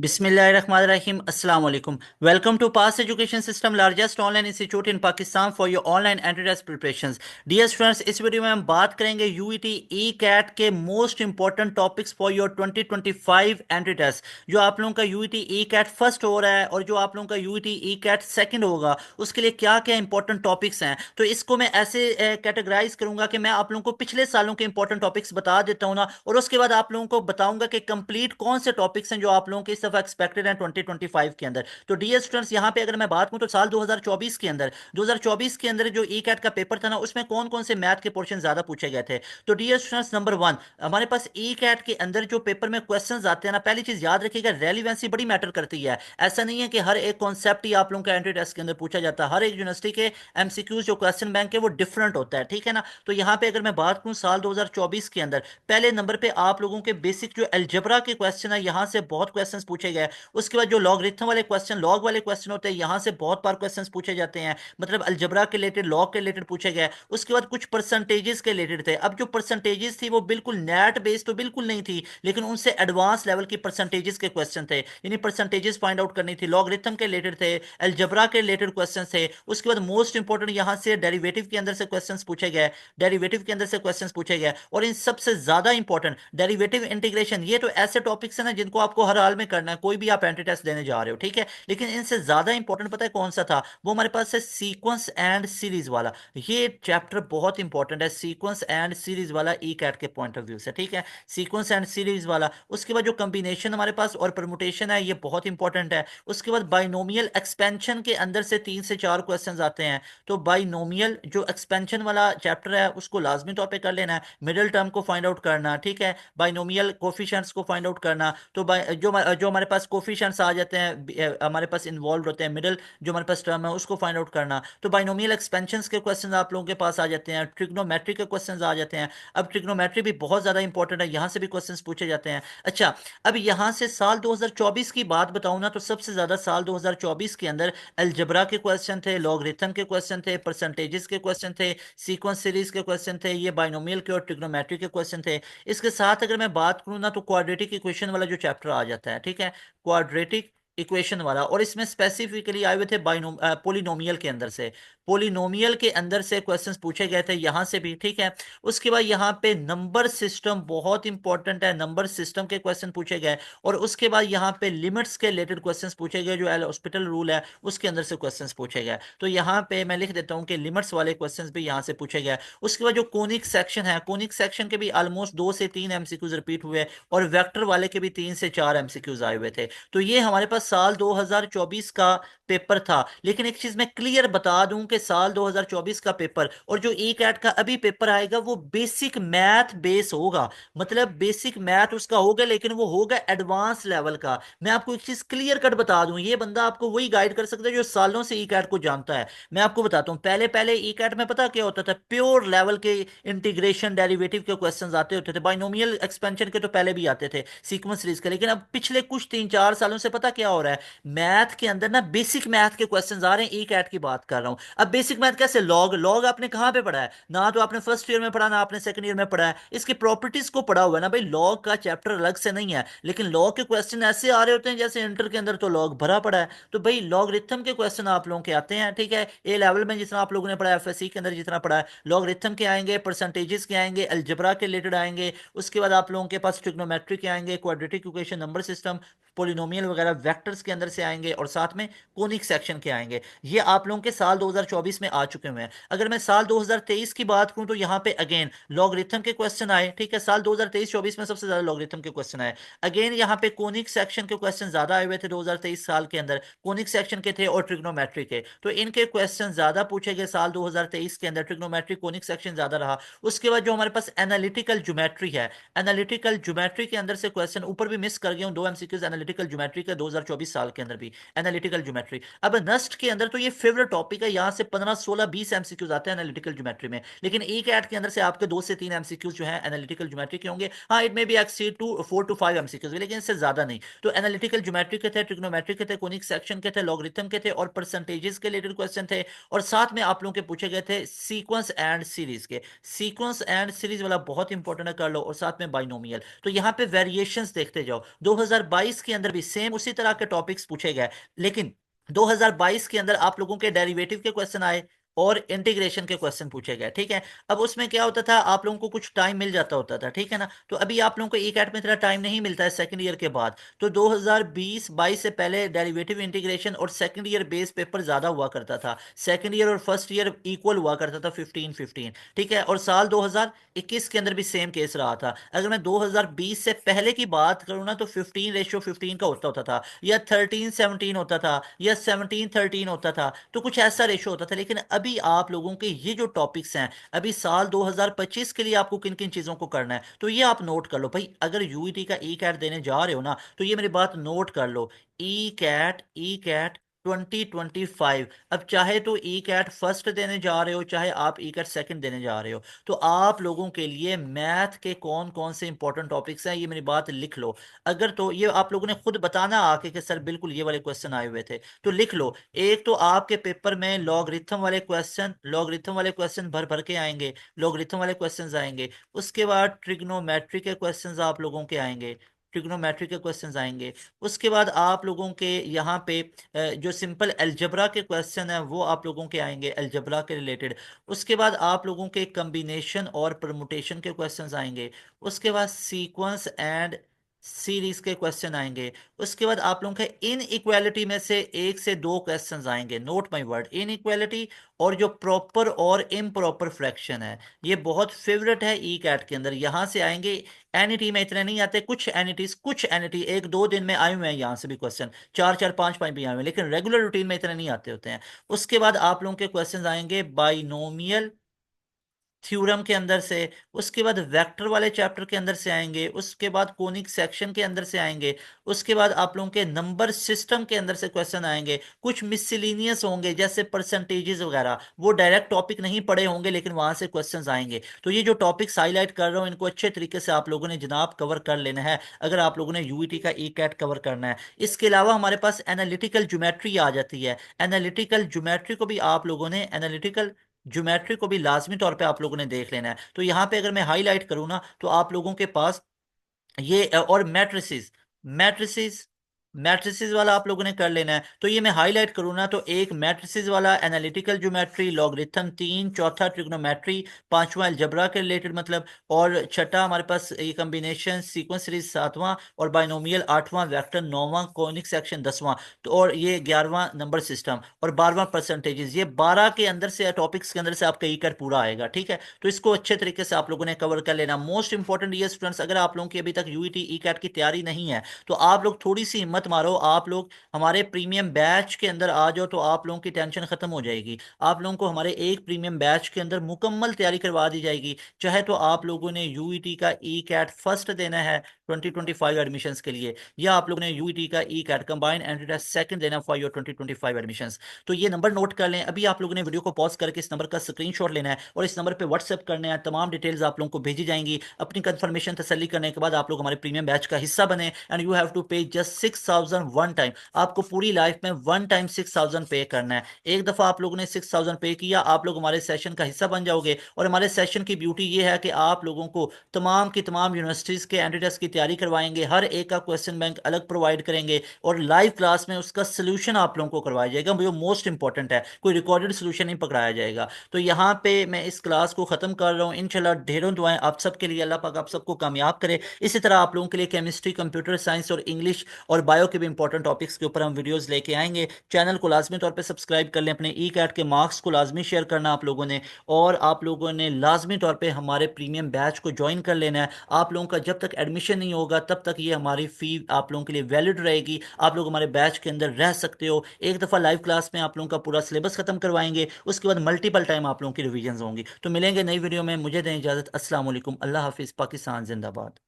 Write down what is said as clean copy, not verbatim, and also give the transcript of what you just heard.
Bismillahirrahmanirrahim. Assalamu alaikum. Welcome to Pass Education System, largest online institute in Pakistan for your online entry test preparations. Dear students, इस video में हम बात करेंगे UET ECAT के most important topics for your 2025 entry test. जो आप लोगों का यूईटी ई कैट फर्स्ट हो रहा है और जो आप लोगों का यूईटी ई कैट सेकंड होगा, उसके लिए क्या क्या इंपॉर्टेंट टॉपिक्स हैं। तो इसको मैं ऐसे कैटेगराइज करूंगा कि मैं आप लोगों को पिछले सालों के इंपॉर्टेंट टॉपिक्स बता देता हूँ ना, और उसके बाद आप लोगों को बताऊंगा कि कंप्लीट कौन से टॉपिक्स हैं जो आप लोगों के इस दफा एक्सपेक्टेड हैं 2025 के अंदर। तो डियर स्टूडेंट्स, यहाँ पे अगर मैं बात करूँ तो साल 2024 के अंदर जो ई कैट का पेपर था ना, उसमें कौन कौन से मैथ के पोर्शन ज्यादा पूछे गए थे। तो डियर स्टूडेंट्स, नंबर वन, हमारे पास ई कैट के अंदर जो पेपर में क्वेश्चन आते हैं ना, पहली चीज याद रखिएगा, रेलिवेंसी बड़ी मैटर करती है। ऐसा नहीं है कि हर एक कॉन्सेप्ट ही आप लोगों का एंट्री टेस्ट के अंदर पूछा जाता है। हर एक यूनिवर्सिटी के एमसीक्यूज जो क्वेश्चन बैंक है वो डिफरेंट होता है, ठीक है ना। तो यहाँ पे अगर मैं बात करूँ साल 2024 के अंदर, पहले नंबर पे आप लोगों के बेसिक जो अलजेब्रा के क्वेश्चन है, यहाँ से बहुत क्वेश्चंस पूछे गए। उसके बाद जो लॉगरिथम वाले क्वेश्चन, लॉग वाले क्वेश्चन होते हैं, यहाँ से बहुत बार क्वेश्चंस पूछे जाते हैं, मतलब अलजेब्रा के रिलेटेड, लॉग के रिलेटेड पूछे गए। उसके बाद कुछ परसेंटेजेस के रिलेटेड थे। अब जो परसेंटेजेस थी वो बिल्कुल नेट बेस्ड तो बिल्कुल नहीं थी, लेकिन उनसे एडवांस लेवल की परसेंटेजेस के क्वेश्चन थे, यानी परसेंटेजेस फाइंड आउट करनी थी। लॉगरिथम के रिलेटेड थे, अलजेब्रा के रिलेटेड क्वेश्चन थे। उसके बाद मोस्ट इंपॉर्टेंट यहाँ से डेरिवेटिव के अंदर से क्वेश्चन पूछे गए, डेरिवेटिव के अंदर से क्वेश्चंस पूछे गए। और इन सबसे ज्यादा इंपॉर्टेंट डेरिवेटिव इंटीग्रेशन, ये तो ऐसे टॉपिक्स हैं ना जिनको आपको हर हाल में करना है, कोई भी आप एंट्री टेस्ट देने जा रहे हो, ठीक है। लेकिन इनसे ज्यादा इंपॉर्टेंट पता है कौन सा था? वो हमारे पास है सीक्वेंस एंड सीरीज वाला। ये चैप्टर बहुत इंपॉर्टेंट है, सीक्वेंस एंड सीरीज वाला ई कैट के पॉइंट ऑफ व्यू से, ठीक है। सीक्वेंस एंड सीरीज वाला। उसके बाद जो कॉम्बिनेशन हमारे पास और परमुटेशन है, ये बहुत इंपॉर्टेंट है। उसके बाद बाइनोमियल एक्सपेंशन के अंदर से 3 से 4 क्वेश्चन आते हैं। तो बाइनोमियल जो एक्सपेंशन वाला चैप्टर है उसको लाजमी तौर पे कर लेना है। मिडिल टर्म को फाइंड आउट करना, ठीक है। बाइनोमियल कोफिशिएंट्स को फाइंड आउट करना। तो जो हमारे पास कोफिशिएंट्स आ जाते हैं, हमारे पास इन्वॉल्व होते हैं, मिडिल जो हमारे पास टर्म है उसको फाइंड आउट करना। तो बाइनोमियल एक्सपेंशंस के क्वेश्चन आप लोगों के पास आ जाते हैं। ट्रिग्नोमेट्री के क्वेश्चन आ जाते हैं। अब ट्रिग्नोमेट्री भी बहुत ज्यादा इंपॉर्टेंट है, यहाँ से भी क्वेश्चन पूछे जाते हैं। अच्छा, अब यहाँ से साल 2024 की बात बताऊं ना, तो सबसे ज्यादा साल 2024 के अंदर अलजबरा के क्वेश्चन थे, लॉगरिथम के क्वेश्चन थे, परसेंटेजेस के क्वेश्चन थे, सीक्वेंस सीरीज के क्वेश्चन थे, ये बाइनोमियल के और ट्रिग्नोमेट्री के क्वेश्चन थे। इसके साथ अगर मैं बात करूं ना, तो क्वाड्रेटिक इक्वेशन वाला जो चैप्टर आ जाता है, ठीक है, क्वाड्रेटिक इक्वेशन वाला। और इसमें स्पेसिफिकली आए हुए थे पोलिनोमियल के अंदर से, पोलिनोमियल के अंदर से क्वेश्चंस पूछे गए थे, यहां से भी, ठीक है। उसके बाद यहाँ पे नंबर सिस्टम बहुत इंपॉर्टेंट है, नंबर सिस्टम के क्वेश्चन पूछे गए। और उसके बाद यहाँ पे लिमिट्स के रिलेटेड क्वेश्चंस पूछे गए, जो एल हॉस्पिटल रूल है उसके अंदर से क्वेश्चंस पूछे गए। तो यहाँ पे मैं लिख देता हूँ कि लिमिट्स वाले क्वेश्चंस भी यहाँ से पूछे गए। उसके बाद जो कोनिक सेक्शन है, कोनिक सेक्शन के भी ऑलमोस्ट 2 से 3 एमसीक्यूज रिपीट हुए, और वेक्टर वाले के भी 3 से 4 एमसीक्यूज आए हुए थे। तो ये हमारे पास साल 2024 का पेपर था। लेकिन एक चीज मैं क्लियर बता दूं कि साल 2024 का पेपर और जो ई कैट का अभी पेपर आएगा वो बेसिक मैथ बेस होगा, मतलब बेसिक मैथ उसका होगा, लेकिन वो होगा एडवांस लेवल का। मैं आपको एक चीज क्लियर कट बता दूं, ये बंदा आपको वही गाइड कर सकता है जो सालों से ई कैट को जानता है। मैं आपको बताता हूँ, पहले पहले ई कैट में पता क्या होता था, प्योर लेवल के इंटीग्रेशन डेरिवेटिव के क्वेश्चन आते होते थे, बाइनोमियल एक्सपेंशन के तो पहले भी आते थे, सीक्वेंस सीरीज के। लेकिन अब पिछले कुछ 3 4 सालों से पता क्या हो रहा है, मैथ के अंदर ना बेसिक मैथ के क्वेश्चंस आ रहे हैं। ई कैट की बात कर रहा हूं। अब बेसिक मैथ कैसे? लॉग, लॉग आपने कहां पे पढ़ा है? ना तो आपने फर्स्ट ईयर में पढ़ा, ना आपने सेकंड ईयर में पढ़ा है। इसकी प्रॉपर्टीज को पढ़ा हुआ है ना भाई, लॉग का चैप्टर अलग से नहीं है, लेकिन लॉग के क्वेश्चन ऐसे आ रहे होते हैं जैसे इंटर के अंदर तो लॉग भरा पड़ा है। तो भाई लॉगरिथम के क्वेश्चन आप लोगों के आते हैं, ठीक है। ए लेवल में जितना आप लोगों ने पढ़ा, एफएससी के अंदर जितना पढ़ा है, लॉगरिथम के आएंगे, परसेंटेजेस के आएंगे, अलजेब्रा के रिलेटेड आएंगे। उसके बाद आप लोगों के पास ट्रिग्नोमेट्री के आएंगे, quadratic equation, number system, polynomial वगैरह वेक्टर्स के अंदर से आएंगे, और साथ में कोनिक सेक्शन के आएंगे। ये आप लोगों के साल 2024 में आ चुके हुए हैं। अगर मैं साल 2023 की बात करूं तो यहाँ पे अगेन लॉगरिथम के क्वेश्चन आए, ठीक है। साल 2023-24 में सबसे ज्यादा लॉगरिथम के क्वेश्चन आए। अगेन यहाँ पे कोनिक सेक्शन के क्वेश्चन ज्यादा आए हुए थे 2023 साल के अंदर, कोनिक सेक्शन के थे और ट्रिग्नोमेट्री के। तो इनके क्वेश्चन ज्यादा पूछे गए साल 2023 के अंदर, ट्रिग्नोमेट्री कोनिक सेक्शन ज्यादा रहा। उसके बाद जो हमारे पास एनालिटिकल ज्योमेट्री है, एनालिटिकल ज्योमेट्री के अंदर से क्वेश्चन ऊपर भी मिस कर गया हूं, 2 एमसीक्यूज एनालिटिकल ज्योमेट्री के 24 साल के अंदर भी एनालिटिकल ज्योमेट्री। अब नस्ट के अंदर तो ये फेवरेट टॉपिक है, यहाँ से 15 16 20 एमसीक्यूज आते हैं एनालिटिकल ज्योमेट्री में, लेकिन ई कैट के अंदर से आपके 2 से 3 एमसीक्यूज जो है एनालिटिकल ज्योमेट्री के होंगे। हाँ, it may be exceed to 4 to 5 MCQs, लेकिन इससे ज्यादा नहीं। तो एनालिटिकल ज्योमेट्री के थे, ट्रिग्नोमेट्री के थे, कोनिक सेक्शन के थे, लॉगरिथम के थे और परसेंटेजेस के रिलेटेड क्वेश्चन थे। और साथ में आप लोगों के पूछे गए थे सीक्वेंस एंड सीरीज के। सीक्वेंस एंड सीरीज वाला बहुत इंपॉर्टेंट है, कर लो। और साथ में बाइनोमियल। तो यहाँ पे वेरिएशंस देखते जाओ। 2022 के अंदर भी सेम उसी तरह के टॉपिक्स पूछे गए, लेकिन 2022 के अंदर आप लोगों के डेरिवेटिव के क्वेश्चन आए और इंटीग्रेशन के क्वेश्चन पूछे गए, ठीक है। अब उसमें क्या होता था, आप लोगों को कुछ टाइम मिल जाता होता था, ठीक है ना। तो अभी आप लोगों को ई कैट में इतना टाइम नहीं मिलता है सेकंड ईयर के बाद। तो 2020-22 से पहले डेरिवेटिव इंटीग्रेशन और सेकंड ईयर बेस पेपर ज्यादा हुआ करता था। सेकंड ईयर और फर्स्ट ईयर इक्वल हुआ करता था, 15-15, ठीक है। और साल 2021 के अंदर भी सेम केस रहा था। अगर मैं 2020 से पहले की बात करूं ना, तो 15:15 का होता था, या 13:17 होता था, या 17:13 होता था। तो कुछ ऐसा रेशो होता था। लेकिन अभी आप लोगों के ये जो टॉपिक्स हैं, अभी साल 2025 के लिए आपको किन किन चीजों को करना है, तो ये आप नोट कर लो भाई। अगर यूईटी का ई कैट देने जा रहे हो ना, तो ये मेरी बात नोट कर लो। ई कैट 2025। अब चाहे तो ई कैट फर्स्ट देने जा रहे हो, चाहे आप ई कैट सेकंड देने जा रहे हो, तो आप लोगों के लिए मैथ के कौन कौन से इंपॉर्टेंट टॉपिक्स हैं, ये मेरी बात लिख लो। अगर तो ये आप लोगों ने खुद बताना आके कि सर बिल्कुल ये वाले क्वेश्चन आए हुए थे, तो लिख लो। एक तो आपके पेपर में लॉगरिथम वाले क्वेश्चन भर भर के आएंगे, लॉगरिथम वाले क्वेश्चंस आएंगे। उसके बाद ट्रिग्नोमेट्री के क्वेश्चंस आप लोगों के आएंगे, ट्रिग्नोमेट्री के क्वेश्चंस आएंगे। उसके बाद आप लोगों के यहाँ पे जो सिंपल अलजबरा के क्वेश्चन है वो आप लोगों के आएंगे, अलजबरा के रिलेटेड। उसके बाद आप लोगों के कम्बिनेशन और परमुटेशन के क्वेश्चंस आएंगे। उसके बाद सीक्वेंस एंड सीरीज के क्वेश्चन आएंगे। उसके बाद आप लोगों के इन इक्वालिटी में से 1 से 2 क्वेश्चंस आएंगे, note my word, in equality और जो प्रॉपर और इम्प्रॉपर फ्रैक्शन है, ये बहुत फेवरेट है ई कैट के अंदर, यहां से आएंगे। एनईटी में इतने नहीं आते, कुछ एनईटी 1 2 दिन में आए हुए हैं यहाँ से भी क्वेश्चन, 4 4 5 5 भी आए हुए हैं, लेकिन रेगुलर रूटीन में इतने नहीं आते होते हैं। उसके बाद आप लोगों के क्वेश्चन आएंगे बाइनोमियल थ्योरम के अंदर से। उसके बाद वेक्टर वाले चैप्टर के अंदर से आएंगे। उसके बाद कोनिक सेक्शन के अंदर से आएंगे। उसके बाद आप लोगों के नंबर सिस्टम के अंदर से क्वेश्चन आएंगे। कुछ मिसलिनियस होंगे जैसे परसेंटेजेस वगैरह, वो डायरेक्ट टॉपिक नहीं पढ़े होंगे, लेकिन वहां से क्वेश्चंस आएंगे। तो ये जो टॉपिक्स हाईलाइट कर रहा हूँ, इनको अच्छे तरीके से आप लोगों ने जनाब कवर कर लेना है, अगर आप लोगों ने यूईटी का ई कैट कवर करना है। इसके अलावा हमारे पास एनालिटिकल ज्योमेट्री आ जाती है। एनालिटिकल ज्योमेट्री को भी लाजमी तौर पे आप लोगों ने देख लेना है। तो यहाँ पे अगर मैं हाईलाइट करूँ ना, तो आप लोगों के पास ये और मैट्रिसेस, मैट्रिसेस मैट्रिसेस वाला आप लोगों ने कर लेना है। तो ये मैं हाईलाइट करूँ ना, तो एक मैट्रिसेस वाला एनालिटिकल ज्योमेट्री, लॉगरिथम 3, चौथा ट्रिग्नोमेट्री, पांचवा अलजबरा के रिलेटेड मतलब, और छठा हमारे पास ये कम्बिनेशन सीक्वेंस सीरीज सातवां, और बाइनोमियल आठवां, वेक्टर नौवां, कॉनिक सेक्शन 10वां, तो और ये 11वां नंबर सिस्टम, और 12वां परसेंटेजेस। ये 12 के अंदर से टॉपिक्स के अंदर से आपका ई कैट पूरा आएगा, ठीक है। तो इसको अच्छे तरीके से आप लोगों ने कवर कर लेना। मोस्ट इंपॉर्टेंट ये स्टूडेंट्स, अगर आप लोगों की अभी तक यूईटी ई कैट की तैयारी नहीं है, तो आप लोग थोड़ी सी हिम्मत मारो, आप लोग हमारे प्रीमियम बैच के अंदर आ जाओ, तो आप लोगों की टेंशन खत्म हो जाएगी। आप लोगों को हमारे एक प्रीमियम बैच के अंदर मुकम्मल तैयारी करवा दी जाएगी। चाहे तो आप लोगों ने यूईटी का ई कैट फर्स्ट देना है 2025 एडमिशंस के लिए, या आप लोगों ने यूईटी का ECAT combined entry test second देना फॉर योर 2025 एडमिशंस, तो ये नंबर नोट कर लें। अभी आप लोगों ने वीडियो को पॉज करके इस नंबर का स्क्रीनशॉट लेना है और इस नंबर पे व्हाट्सएप करना है। तमाम डिटेल्स आप लोगों को भेजी जाएंगी। अपनी कंफर्मेशन तसल्ली करने के बाद आप लोग हमारे प्रीमियम बैच का हिस्सा बने, एंड यू हैव टू पे जस्ट 6,000 वन टाइम। आपको पूरी लाइफ में वन टाइम 6,000 पे करना है। एक दफा आप लोगों ने 6,000 पे किया, आप लोग हमारे सेशन का हिस्सा बन जाओगे। और हमारे सेशन की ब्यूटी ये है कि आप लोगों को तमाम की तमाम यूनिवर्सिटीज के एंट्री टेस्ट की तैयारी करवाएंगे, हर एक का क्वेश्चन बैंक अलग प्रोवाइड करेंगे, और लाइव क्लास में उसका सोल्यूशन आप लोगों को करवाया जाएगा, जो मोस्ट इंपॉर्टेंट है, कोई रिकॉर्डेड सोल्यूशन नहीं पकड़ाया जाएगा। तो यहाँ पे मैं इस क्लास को खत्म कर रहा हूँ। इंशाल्लाह ढेरों दुआएं आप सबके लिए, अल्लाह पाक आप सबको कामयाब करे। इसी तरह आप लोगों के लिए केमिस्ट्री, कंप्यूटर साइंस और इंग्लिश और बायो के भी इंपॉर्टेंट टॉपिक्स के ऊपर हम वीडियोस लेके आएंगे। चैनल को लाजमी तौर पे सब्सक्राइब कर लें, अपने ई कैट के मार्क्स को लाजमी शेयर करना आप लोगों ने, और आप लोगों ने लाजमी तौर पे हमारे प्रीमियम बैच को ज्वाइन कर लेना है। आप लोगों का जब तक एडमिशन नहीं होगा, तब तक ये हमारी फी आप लोगों के लिए वैलिड रहेगी। आप लोग हमारे बैच के अंदर रह सकते हो। एक दफ़ा लाइव क्लास में आप लोगों का पूरा सिलेबस खत्म करवाएंगे, उसके बाद मल्टीपल टाइम आप लोगों की रिवीजन होंगी। तो मिलेंगे नई वीडियो में, मुझे दें इजाज़त। अस्सलाम वालेकुम, अल्लाह हाफिज़, पाकिस्तान जिंदाबाद।